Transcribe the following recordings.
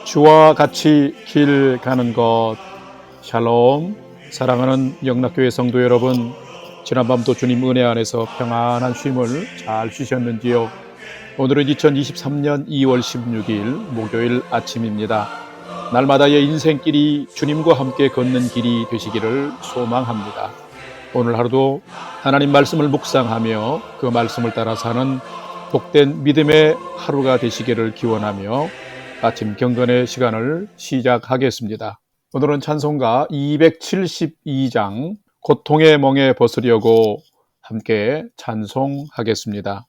주와 같이 길 가는 것. 샬롬. 사랑하는 영락교회 성도 여러분, 지난밤도 주님 은혜 안에서 평안한 쉼을 잘 쉬셨는지요? 오늘은 2023년 2월 16일 목요일 아침입니다. 날마다의 인생길이 주님과 함께 걷는 길이 되시기를 소망합니다. 오늘 하루도 하나님 말씀을 묵상하며 그 말씀을 따라 사는 복된 믿음의 하루가 되시기를 기원하며 아침 경건의 시간을 시작하겠습니다. 오늘은 찬송가 272장 고통의 멍에 벗으려고 함께 찬송하겠습니다.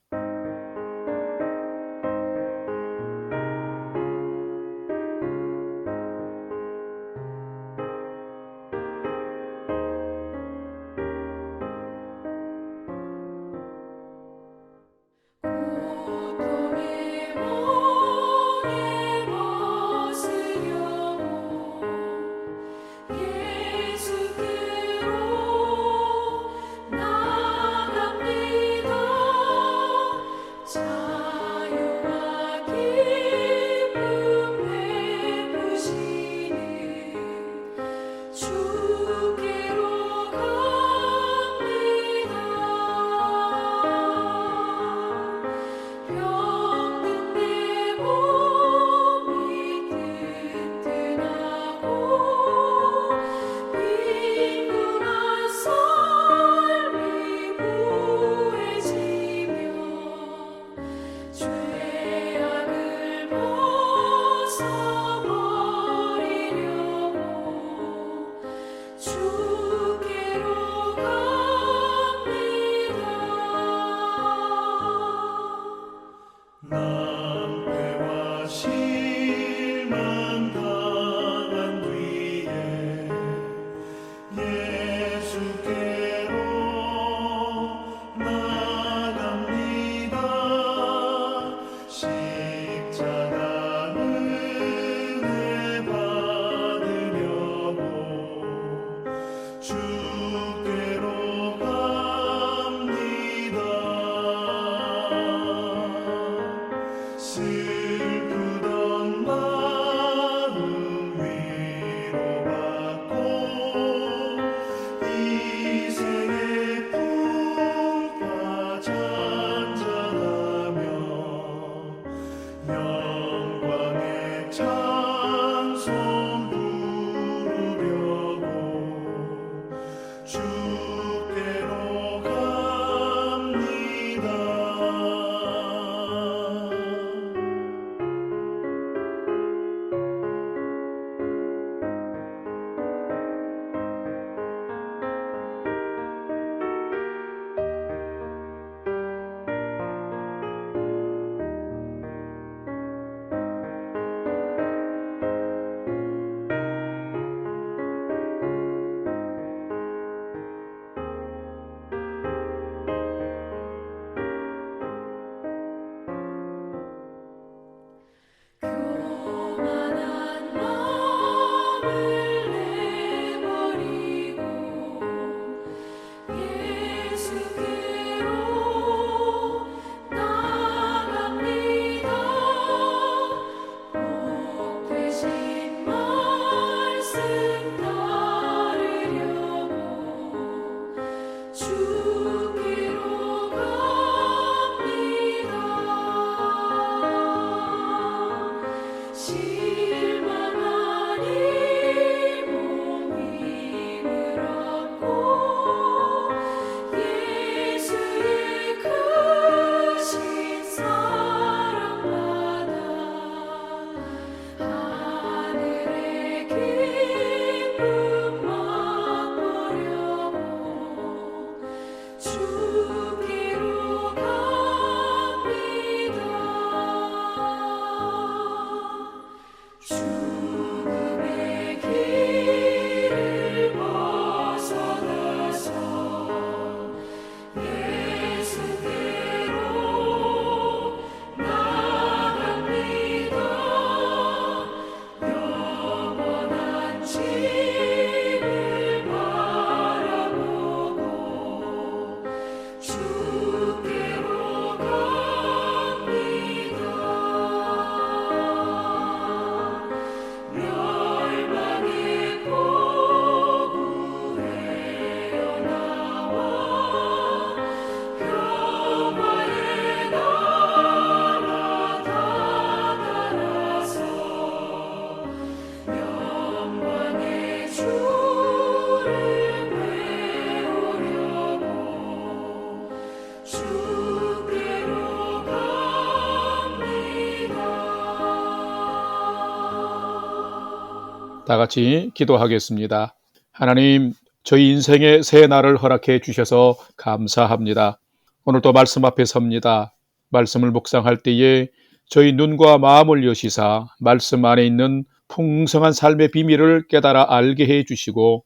다 같이 기도하겠습니다. 하나님, 저희 인생의 새 날을 허락해 주셔서 감사합니다. 오늘도 말씀 앞에 섭니다. 말씀을 묵상할 때에 저희 눈과 마음을 여시사 말씀 안에 있는 풍성한 삶의 비밀을 깨달아 알게 해 주시고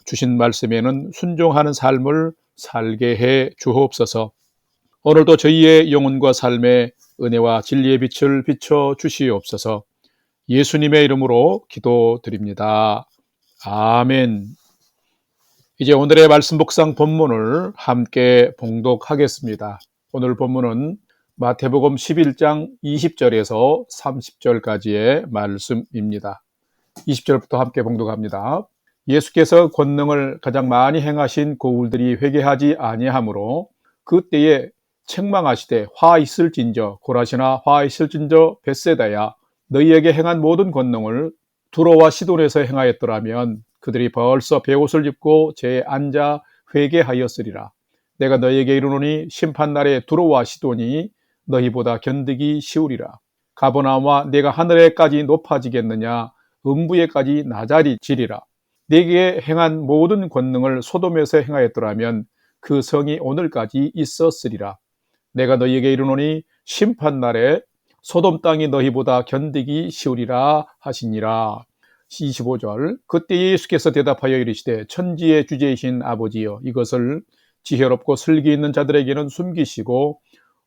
주신 말씀에는 순종하는 삶을 살게 해 주옵소서. 오늘도 저희의 영혼과 삶에 은혜와 진리의 빛을 비춰 주시옵소서. 예수님의 이름으로 기도드립니다. 아멘. 이제 오늘의 말씀 묵상 본문을 함께 봉독하겠습니다. 오늘 본문은 마태복음 11장 20절에서 30절까지의 말씀입니다. 20절부터 함께 봉독합니다. 예수께서 권능을 가장 많이 행하신 고울들이 회개하지 아니하므로 그때에 책망하시되 화 있을진저 고라시나 화 있을진저 벳세다야 너희에게 행한 모든 권능을 두로와 시돈에서 행하였더라면 그들이 벌써 베옷을 입고 제에 앉아 회개하였으리라. 내가 너희에게 이르노니 심판날에 두로와 시돈이 너희보다 견디기 쉬우리라. 가버나움아 내가 하늘에까지 높아지겠느냐 음부에까지 낮아지리라. 내게 행한 모든 권능을 소돔에서 행하였더라면 그 성이 오늘까지 있었으리라. 내가 너희에게 이르노니 심판날에 소돔 땅이 너희보다 견디기 쉬우리라 하시니라. 25절 그때 예수께서 대답하여 이르시되 천지의 주제이신 아버지여 이것을 지혜롭고 슬기 있는 자들에게는 숨기시고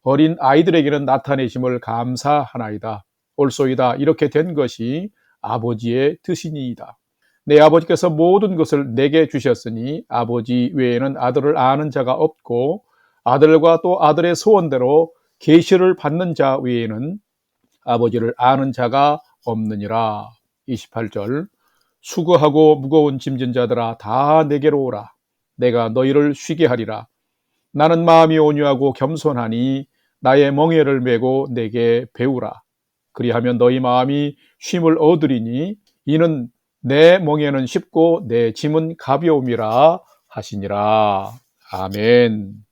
어린 아이들에게는 나타내심을 감사하나이다. 옳소이다. 이렇게 된 것이 아버지의 뜻이니이다. 내 아버지께서 모든 것을 내게 주셨으니 아버지 외에는 아들을 아는 자가 없고 아들과 또 아들의 소원대로 계시를 받는 자 외에는 아버지를 아는 자가 없느니라. 28절 수고하고 무거운 짐진 자들아 다 내게로 오라. 내가 너희를 쉬게 하리라. 나는 마음이 온유하고 겸손하니 나의 멍에를 메고 내게 배우라. 그리하면 너희 마음이 쉼을 얻으리니 이는 내 멍에는 쉽고 내 짐은 가벼움이라 하시니라. 아멘.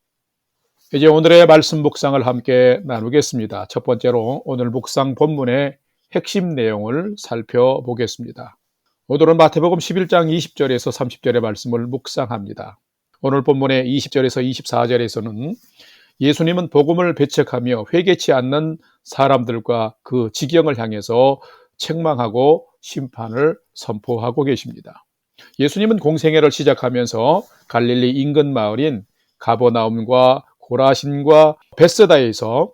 이제 오늘의 말씀 묵상을 함께 나누겠습니다. 첫 번째로 오늘 묵상 본문의 핵심 내용을 살펴보겠습니다. 오늘은 마태복음 11장 20절에서 30절의 말씀을 묵상합니다. 오늘 본문의 20절에서 24절에서는 예수님은 복음을 배척하며 회개치 않는 사람들과 그 지경을 향해서 책망하고 심판을 선포하고 계십니다. 예수님은 공생애를 시작하면서 갈릴리 인근 마을인 가버나움과 고라신과 벳세다에서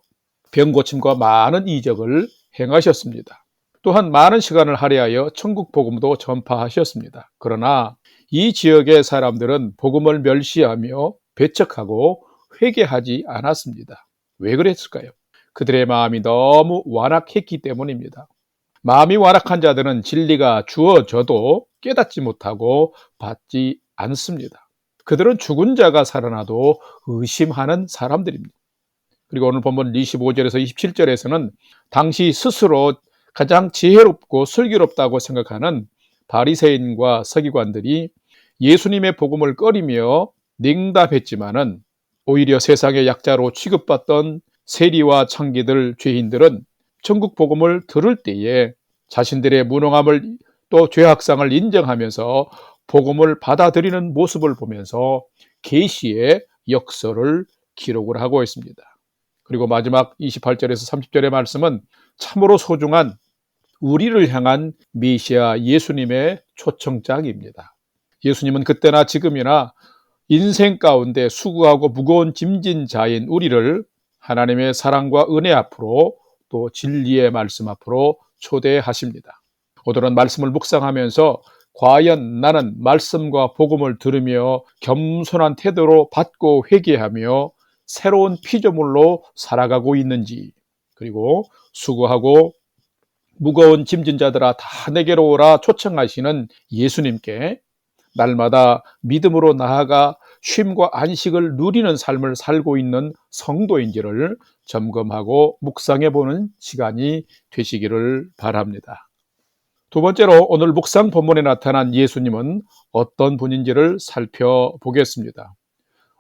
병고침과 많은 이적을 행하셨습니다. 또한 많은 시간을 할애하여 천국 복음도 전파하셨습니다. 그러나 이 지역의 사람들은 복음을 멸시하며 배척하고 회개하지 않았습니다. 왜 그랬을까요? 그들의 마음이 너무 완악했기 때문입니다. 마음이 완악한 자들은 진리가 주어져도 깨닫지 못하고 받지 않습니다. 그들은 죽은 자가 살아나도 의심하는 사람들입니다. 그리고 오늘 본문 25절에서 27절에서는 당시 스스로 가장 지혜롭고 슬기롭다고 생각하는 바리새인과 서기관들이 예수님의 복음을 꺼리며 냉담했지만은 오히려 세상의 약자로 취급받던 세리와 창기들, 죄인들은 천국 복음을 들을 때에 자신들의 무능함을 또 죄악상을 인정하면서 복음을 받아들이는 모습을 보면서 계시의 역설을 기록을 하고 있습니다. 그리고 마지막 28절에서 30절의 말씀은 참으로 소중한 우리를 향한 메시아 예수님의 초청장입니다. 예수님은 그때나 지금이나 인생 가운데 수고하고 무거운 짐진 자인 우리를 하나님의 사랑과 은혜 앞으로 또 진리의 말씀 앞으로 초대하십니다. 오늘은 말씀을 묵상하면서 과연 나는 말씀과 복음을 들으며 겸손한 태도로 받고 회개하며 새로운 피조물로 살아가고 있는지, 그리고 수고하고 무거운 짐진 자들아 다 내게로 오라 초청하시는 예수님께 날마다 믿음으로 나아가 쉼과 안식을 누리는 삶을 살고 있는 성도인지를 점검하고 묵상해보는 시간이 되시기를 바랍니다. 두 번째로 오늘 묵상 본문에 나타난 예수님은 어떤 분인지를 살펴보겠습니다.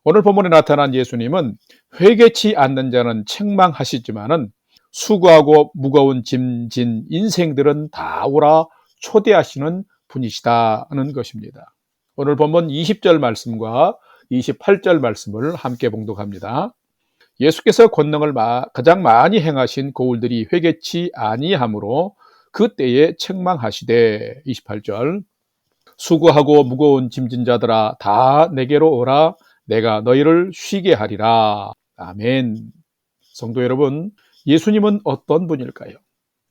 오늘 본문에 나타난 예수님은 회개치 않는 자는 책망하시지만은 수고하고 무거운 짐진 인생들은 다 오라 초대하시는 분이시다는 것입니다. 오늘 본문 20절 말씀과 28절 말씀을 함께 봉독합니다. 예수께서 권능을 가장 많이 행하신 고울들이 회개치 아니하므로 그때에 책망하시되 28절 수고하고 무거운 짐진 자들아 다 내게로 오라 내가 너희를 쉬게 하리라. 아멘. 성도 여러분, 예수님은 어떤 분일까요?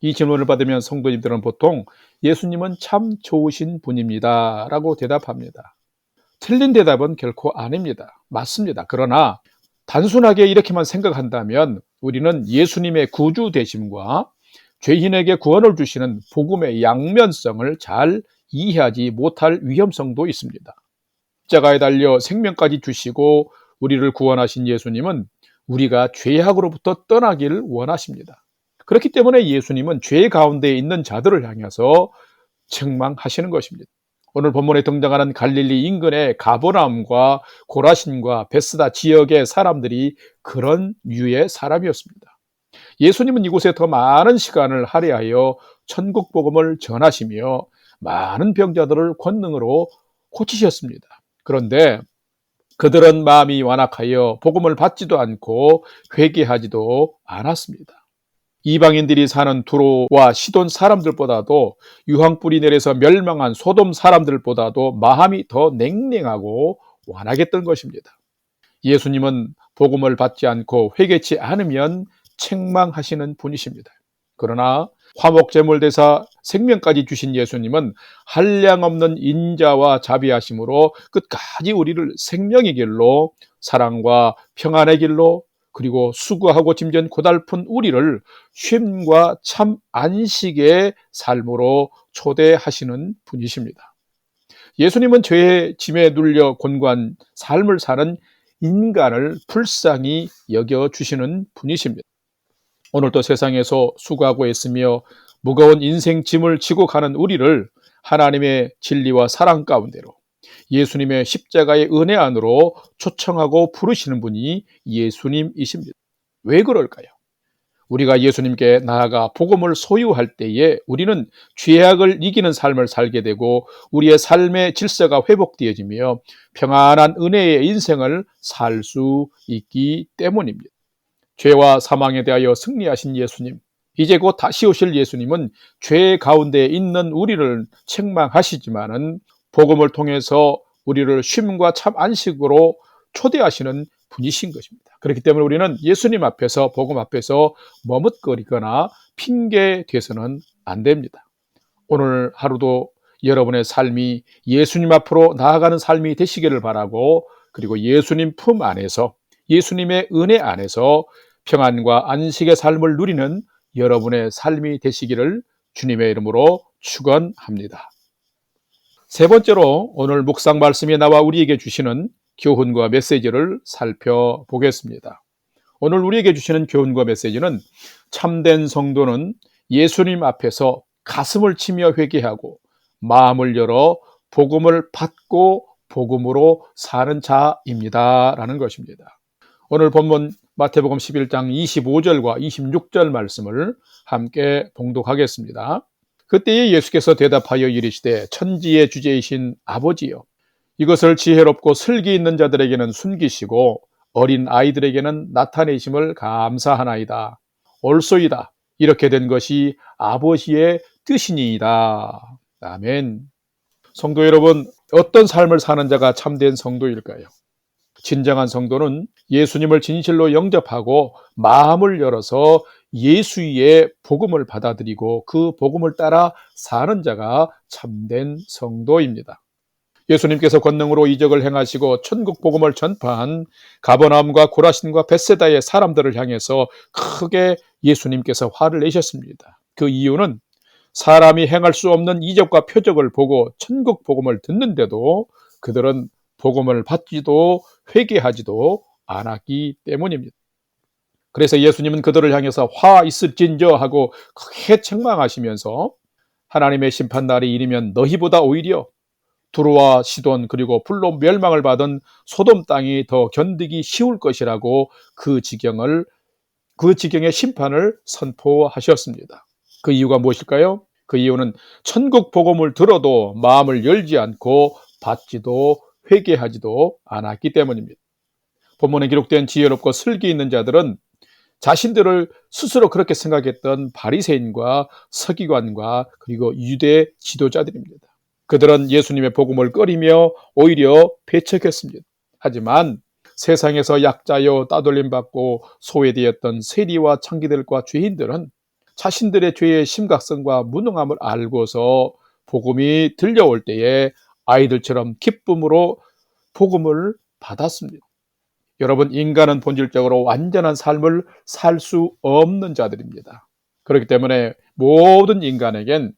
이 질문을 받으면 성도님들은 보통 예수님은 참 좋으신 분입니다 라고 대답합니다. 틀린 대답은 결코 아닙니다. 맞습니다. 그러나 단순하게 이렇게만 생각한다면 우리는 예수님의 구주 되심과 죄인에게 구원을 주시는 복음의 양면성을 잘 이해하지 못할 위험성도 있습니다. 십자가에 달려 생명까지 주시고 우리를 구원하신 예수님은 우리가 죄악으로부터 떠나기를 원하십니다. 그렇기 때문에 예수님은 죄 가운데 있는 자들을 향해서 책망하시는 것입니다. 오늘 본문에 등장하는 갈릴리 인근의 가버나움과 고라신과 베스다 지역의 사람들이 그런 류의 사람이었습니다. 예수님은 이곳에 더 많은 시간을 할애하여 천국 복음을 전하시며 많은 병자들을 권능으로 고치셨습니다. 그런데 그들은 마음이 완악하여 복음을 받지도 않고 회개하지도 않았습니다. 이방인들이 사는 두로와 시돈 사람들보다도 유황불이 내려서 멸망한 소돔 사람들보다도 마음이 더 냉랭하고 완악했던 것입니다. 예수님은 복음을 받지 않고 회개치 않으면 책망하시는 분이십니다. 그러나 화목제물대사 생명까지 주신 예수님은 한량없는 인자와 자비하심으로 끝까지 우리를 생명의 길로 사랑과 평안의 길로 그리고 수고하고 짐진 고달픈 우리를 쉼과 참 안식의 삶으로 초대하시는 분이십니다. 예수님은 죄의 짐에 눌려 곤고한 삶을 사는 인간을 불쌍히 여겨주시는 분이십니다. 오늘도 세상에서 수고하고 애쓰며 무거운 인생 짐을 지고 가는 우리를 하나님의 진리와 사랑 가운데로 예수님의 십자가의 은혜 안으로 초청하고 부르시는 분이 예수님이십니다. 왜 그럴까요? 우리가 예수님께 나아가 복음을 소유할 때에 우리는 죄악을 이기는 삶을 살게 되고 우리의 삶의 질서가 회복되어지며 평안한 은혜의 인생을 살 수 있기 때문입니다. 죄와 사망에 대하여 승리하신 예수님, 이제 곧 다시 오실 예수님은 죄 가운데 있는 우리를 책망하시지만은 복음을 통해서 우리를 쉼과 참 안식으로 초대하시는 분이신 것입니다. 그렇기 때문에 우리는 예수님 앞에서 복음 앞에서 머뭇거리거나 핑계 대서는 안 됩니다. 오늘 하루도 여러분의 삶이 예수님 앞으로 나아가는 삶이 되시기를 바라고 그리고 예수님 품 안에서 예수님의 은혜 안에서 평안과 안식의 삶을 누리는 여러분의 삶이 되시기를 주님의 이름으로 축원합니다. 세 번째로 오늘 묵상 말씀에 나와 우리에게 주시는 교훈과 메시지를 살펴보겠습니다. 오늘 우리에게 주시는 교훈과 메시지는 참된 성도는 예수님 앞에서 가슴을 치며 회개하고 마음을 열어 복음을 받고 복음으로 사는 자입니다 라는 것입니다. 오늘 본문 마태복음 11장 25절과 26절 말씀을 함께 봉독하겠습니다. 그때에 예수께서 대답하여 이르시되 천지의 주제이신 아버지여 이것을 지혜롭고 슬기 있는 자들에게는 숨기시고 어린 아이들에게는 나타내심을 감사하나이다. 옳소이다. 이렇게 된 것이 아버지의 뜻이니이다. 아멘. 성도 여러분, 어떤 삶을 사는 자가 참된 성도일까요? 진정한 성도는 예수님을 진실로 영접하고 마음을 열어서 예수의 복음을 받아들이고 그 복음을 따라 사는 자가 참된 성도입니다. 예수님께서 권능으로 이적을 행하시고 천국 복음을 전파한 가버나움과 고라신과 벳세다의 사람들을 향해서 크게 예수님께서 화를 내셨습니다. 그 이유는 사람이 행할 수 없는 이적과 표적을 보고 천국 복음을 듣는데도 그들은 복음을 받지도 회개하지도 않았기 때문입니다. 그래서 예수님은 그들을 향해서 화 있을진저 하고 크게 책망하시면서 하나님의 심판날이 이르면 너희보다 오히려 두로와 시돈 그리고 불로 멸망을 받은 소돔 땅이 더 견디기 쉬울 것이라고 그 지경의 심판을 선포하셨습니다. 그 이유가 무엇일까요? 그 이유는 천국 복음을 들어도 마음을 열지 않고 받지도 회개하지도 않았기 때문입니다. 본문에 기록된 지혜롭고 슬기 있는 자들은 자신들을 스스로 그렇게 생각했던 바리새인과 서기관과 그리고 유대 지도자들입니다. 그들은 예수님의 복음을 꺼리며 오히려 배척했습니다. 하지만 세상에서 약자여 따돌림받고 소외되었던 세리와 창기들과 죄인들은 자신들의 죄의 심각성과 무능함을 알고서 복음이 들려올 때에 아이들처럼 기쁨으로 복음을 받았습니다. 여러분, 인간은 본질적으로 완전한 삶을 살 수 없는 자들입니다. 그렇기 때문에 모든 인간에겐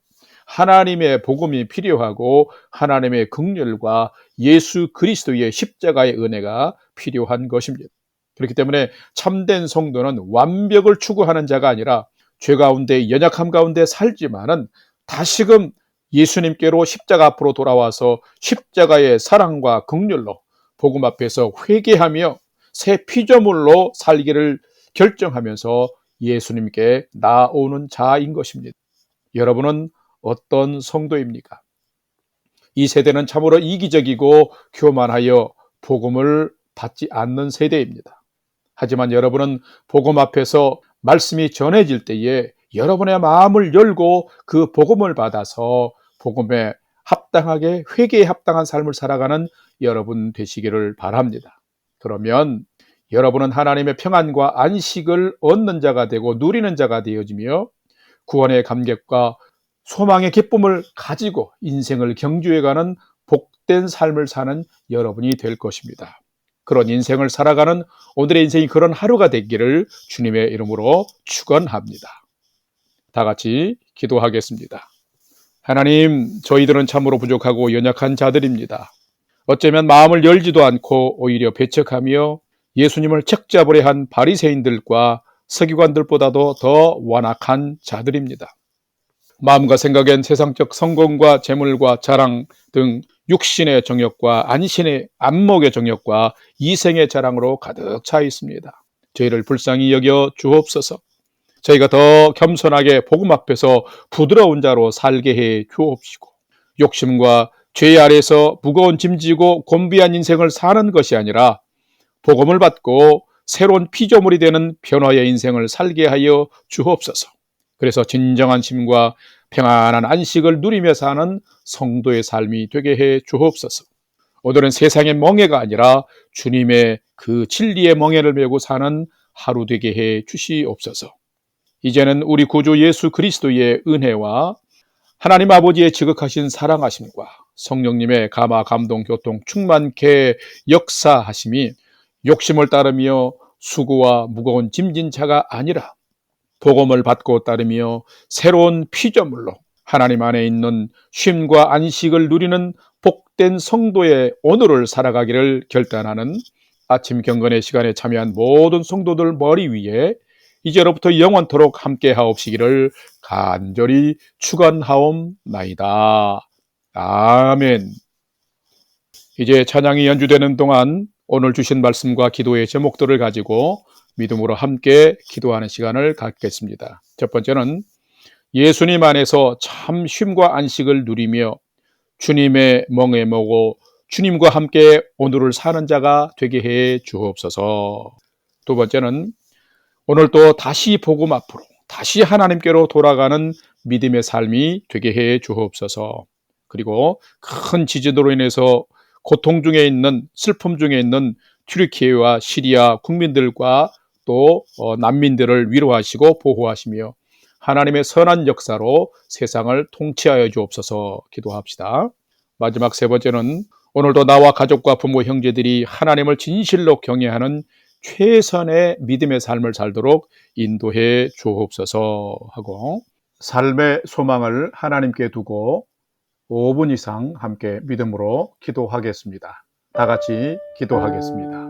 하나님의 복음이 필요하고 하나님의 긍휼과 예수 그리스도의 십자가의 은혜가 필요한 것입니다. 그렇기 때문에 참된 성도는 완벽을 추구하는 자가 아니라 죄 가운데 연약함 가운데 살지만은 다시금 예수님께로 십자가 앞으로 돌아와서 십자가의 사랑과 긍휼로 복음 앞에서 회개하며 새 피조물로 살기를 결정하면서 예수님께 나오는 자인 것입니다. 여러분은 어떤 성도입니까? 이 세대는 참으로 이기적이고 교만하여 복음을 받지 않는 세대입니다. 하지만 여러분은 복음 앞에서 말씀이 전해질 때에 여러분의 마음을 열고 그 복음을 받아서 복음에 합당하게 회개에 합당한 삶을 살아가는 여러분 되시기를 바랍니다. 그러면 여러분은 하나님의 평안과 안식을 얻는 자가 되고 누리는 자가 되어지며 구원의 감격과 소망의 기쁨을 가지고 인생을 경주해가는 복된 삶을 사는 여러분이 될 것입니다. 그런 인생을 살아가는 오늘의 인생이 그런 하루가 되기를 주님의 이름으로 축원합니다. 다 같이 기도하겠습니다. 하나님, 저희들은 참으로 부족하고 연약한 자들입니다. 어쩌면 마음을 열지도 않고 오히려 배척하며 예수님을 책잡으려 한 바리새인들과 서기관들보다도 더 완악한 자들입니다. 마음과 생각엔 세상적 성공과 재물과 자랑 등 육신의 정욕과 안신의 안목의 정욕과 이생의 자랑으로 가득 차 있습니다. 저희를 불쌍히 여겨 주옵소서. 저희가 더 겸손하게 복음 앞에서 부드러운 자로 살게 해 주옵시고, 욕심과 죄 아래서 무거운 짐지고 곤비한 인생을 사는 것이 아니라 복음을 받고 새로운 피조물이 되는 변화의 인생을 살게 하여 주옵소서. 그래서 진정한 쉼과 평안한 안식을 누리며 사는 성도의 삶이 되게 해 주옵소서. 오늘은 세상의 멍해가 아니라 주님의 그 진리의 멍해를 메고 사는 하루 되게 해 주시옵소서. 이제는 우리 구주 예수 그리스도의 은혜와 하나님 아버지의 지극하신 사랑하심과 성령님의 감화 감동 교통 충만케 역사하심이 욕심을 따르며 수고와 무거운 짐진 자가 아니라 복음을 받고 따르며 새로운 피조물로 하나님 안에 있는 쉼과 안식을 누리는 복된 성도의 오늘을 살아가기를 결단하는 아침 경건의 시간에 참여한 모든 성도들 머리 위에 이제로부터 영원토록 함께 하옵시기를 간절히 축원하옵나이다. 아멘. 이제 찬양이 연주되는 동안 오늘 주신 말씀과 기도의 제목들을 가지고 믿음으로 함께 기도하는 시간을 갖겠습니다. 첫 번째는 예수님 안에서 참 쉼과 안식을 누리며 주님의 멍에 머고 주님과 함께 오늘을 사는 자가 되게 해 주옵소서. 두 번째는 오늘 또 다시 복음 앞으로 다시 하나님께로 돌아가는 믿음의 삶이 되게 해 주옵소서. 그리고 큰 지진으로 인해서 고통 중에 있는 슬픔 중에 있는 튀르키예와 시리아 국민들과 또 난민들을 위로하시고 보호하시며 하나님의 선한 역사로 세상을 통치하여 주옵소서 기도합시다. 마지막 세 번째는 오늘도 나와 가족과 부모 형제들이 하나님을 진실로 경외하는 최선의 믿음의 삶을 살도록 인도해 주옵소서 하고 삶의 소망을 하나님께 두고 5분 이상 함께 믿음으로 기도하겠습니다. 다 같이 기도하겠습니다.